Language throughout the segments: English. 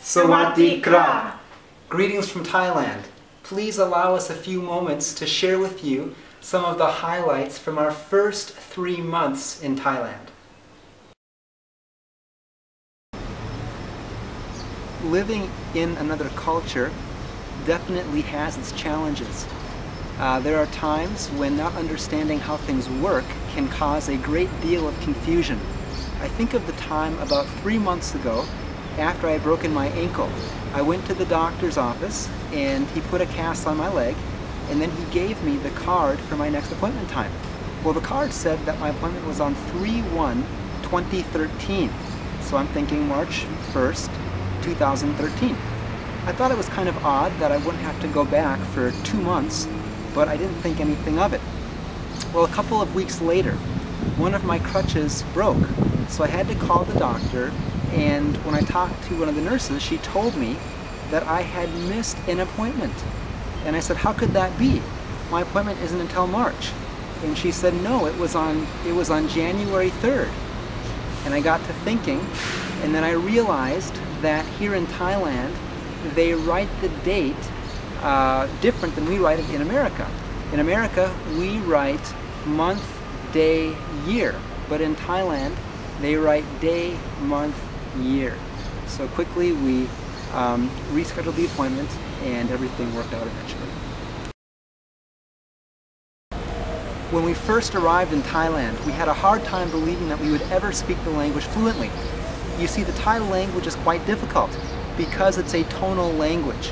Sawadee krap! Greetings from Thailand. Please allow us a few moments to share with you some of the highlights from our first 3 months in Thailand. Living in another culture definitely has its challenges. There are times when not understanding how things work can cause a great deal of confusion. I think of the time about 3 months ago after I had broken my ankle. I went to the doctor's office and he put a cast on my leg and then he gave me the card for my next appointment time. Well, the card said that my appointment was on 3/1/2013. So I'm thinking March 1st, 2013. I thought it was kind of odd that I wouldn't have to go back for 2 months, but I didn't think anything of it. Well, a couple of weeks later, one of my crutches broke, so I had to call the doctor, and when I talked to one of the nurses, she told me that I had missed an appointment. And I said, how could that be? My appointment isn't until March. And she said, no, it was on January 3rd. And I got to thinking, and then I realized that here in Thailand, they write the date different than we write it in America. In America, we write month, day, year. But in Thailand, they write day, month, year. So quickly we rescheduled the appointment and everything worked out eventually. When we first arrived in Thailand, we had a hard time believing that we would ever speak the language fluently. You see, the Thai language is quite difficult because it's a tonal language.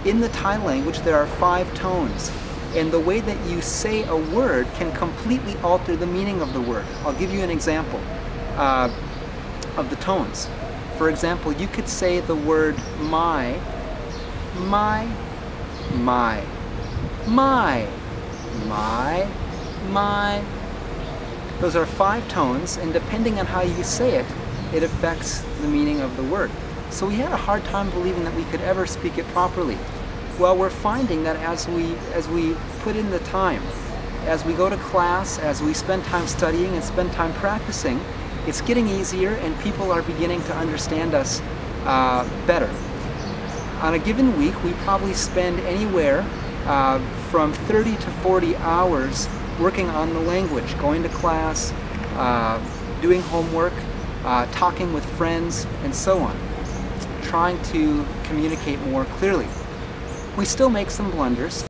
In the Thai language, there are 5 tones, and the way that you say a word can completely alter the meaning of the word. I'll give you an example of the tones. For example, you could say the word my, my, my, my, my, my. Those are 5 tones, and depending on how you say it, it affects the meaning of the word. So we had a hard time believing that we could ever speak it properly. Well, we're finding that as we put in the time, as we go to class, as we spend time studying and spend time practicing, it's getting easier and people are beginning to understand us better. On a given week, we probably spend anywhere from 30 to 40 hours working on the language, going to class, doing homework, talking with friends, and so on, trying to communicate more clearly. We still make some blunders.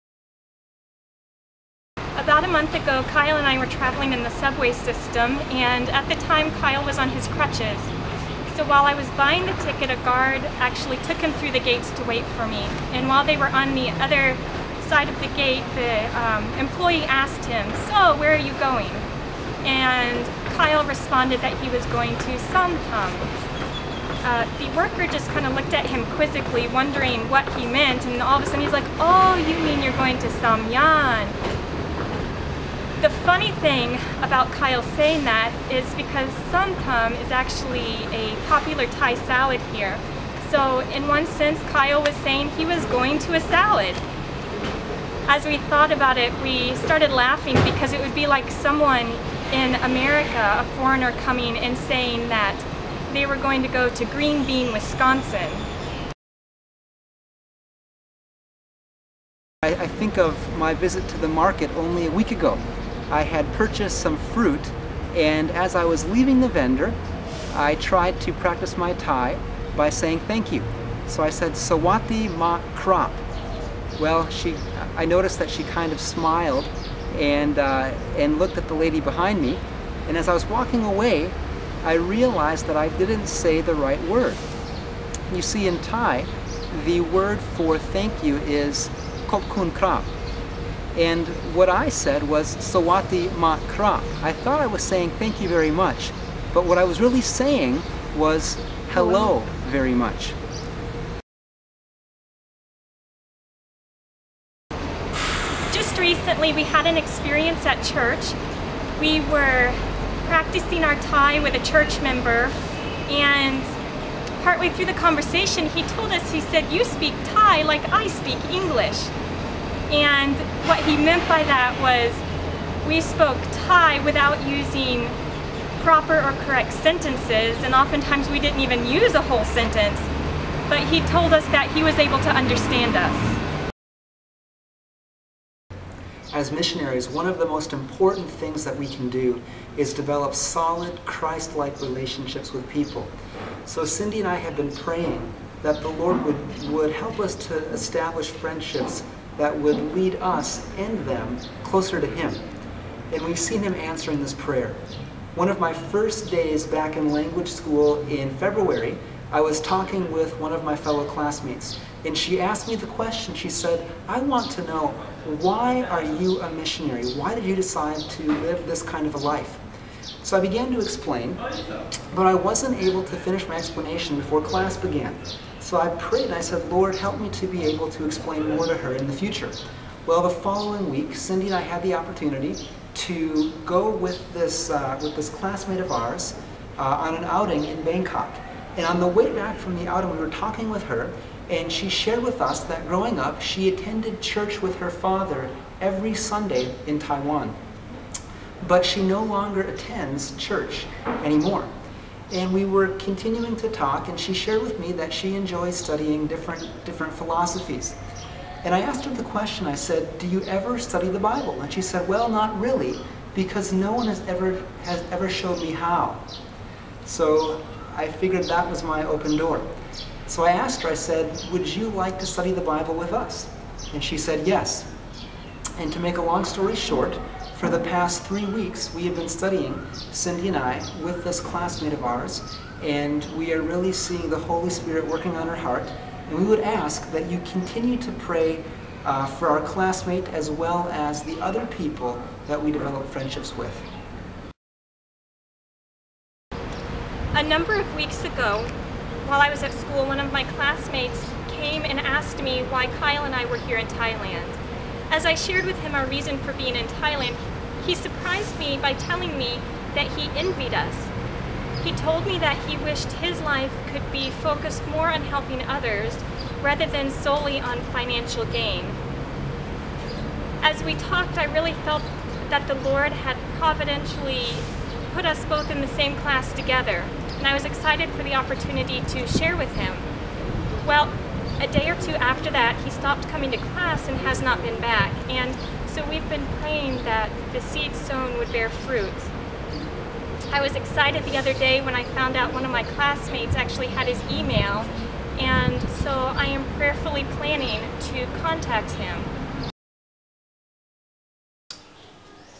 About a month ago, Kyle and I were traveling in the subway system, and at the time Kyle was on his crutches. So while I was buying the ticket, a guard actually took him through the gates to wait for me. And while they were on the other side of the gate, the employee asked him, "So, where are you going?" And Kyle responded that he was going to Samtam. The worker just kind of looked at him quizzically, wondering what he meant, and all of a sudden he's like, "Oh, you mean you're going to Samyan." The funny thing about Kyle saying that is because Samtam is actually a popular Thai salad here. So in one sense, Kyle was saying he was going to a salad. As we thought about it, we started laughing because it would be like someone in America, a foreigner, coming and saying that they were going to go to Green Bean, Wisconsin. I think of my visit to the market only a week ago. I had purchased some fruit, and as I was leaving the vendor, I tried to practice my Thai by saying thank you. So I said, "Sawadee krap." Well, I noticed that she kind of smiled and looked at the lady behind me, and as I was walking away, I realized that I didn't say the right word. You see, in Thai, the word for thank you is "Khop kun krap." And what I said was "Sawadee krap." I thought I was saying thank you very much, but what I was really saying was hello very much. Just recently we had an experience at church. We were practicing our Thai with a church member, and partway through the conversation he told us, he said, "You speak Thai like I speak English." And what he meant by that was we spoke Thai without using proper or correct sentences, and oftentimes we didn't even use a whole sentence. but he told us that he was able to understand us. As missionaries, one of the most important things that we can do is develop solid, Christ-like relationships with people. So Cindi and I have been praying that the Lord would help us to establish friendships that would lead us and them closer to Him. And we've seen Him answering this prayer. One of my first days back in language school in February, I was talking with one of my fellow classmates, and she asked me the question. She said, "I want to know, why are you a missionary? Why did you decide to live this kind of a life?" So I began to explain, but I wasn't able to finish my explanation before class began. So I prayed and I said, "Lord, help me to be able to explain more to her in the future." Well, the following week, Cindi and I had the opportunity to go with this classmate of ours on an outing in Bangkok. And on the way back from the outing, we were talking with her, and she shared with us that growing up, she attended church with her father every Sunday in Taiwan. But she no longer attends church anymore. And we were continuing to talk, and she shared with me that she enjoys studying different philosophies. And I asked her the question, I said, "Do you ever study the Bible?" And she said, "Well, not really, because no one has ever showed me how." So I figured that was my open door. So I asked her, I said, "Would you like to study the Bible with us?" And she said yes. And to make a long story short, for the past 3 weeks, we have been studying, Cindi and I, with this classmate of ours, and we are really seeing the Holy Spirit working on her heart. And we would ask that you continue to pray for our classmate as well as the other people that we develop friendships with. A number of weeks ago, while I was at school, one of my classmates came and asked me why Kyle and I were here in Thailand. As I shared with him our reason for being in Thailand, he surprised me by telling me that he envied us. He told me that he wished his life could be focused more on helping others rather than solely on financial gain. As we talked, I really felt that the Lord had providentially put us both in the same class together, and I was excited for the opportunity to share with him. Well, a day or two after that, he stopped coming to class and has not been back, and so we've been praying that the seed sown would bear fruit. I was excited the other day when I found out one of my classmates actually had his email, and so I am prayerfully planning to contact him.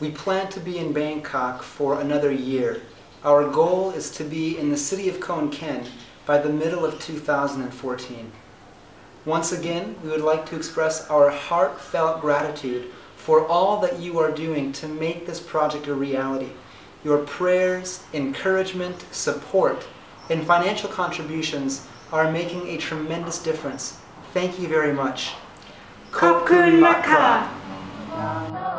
We plan to be in Bangkok for another year. Our goal is to be in the city of Khon Kaen by the middle of 2014. Once again, we would like to express our heartfelt gratitude for all that you are doing to make this project a reality. Your prayers, encouragement, support, and financial contributions are making a tremendous difference. Thank you very much. ขอบคุณมากค่ะ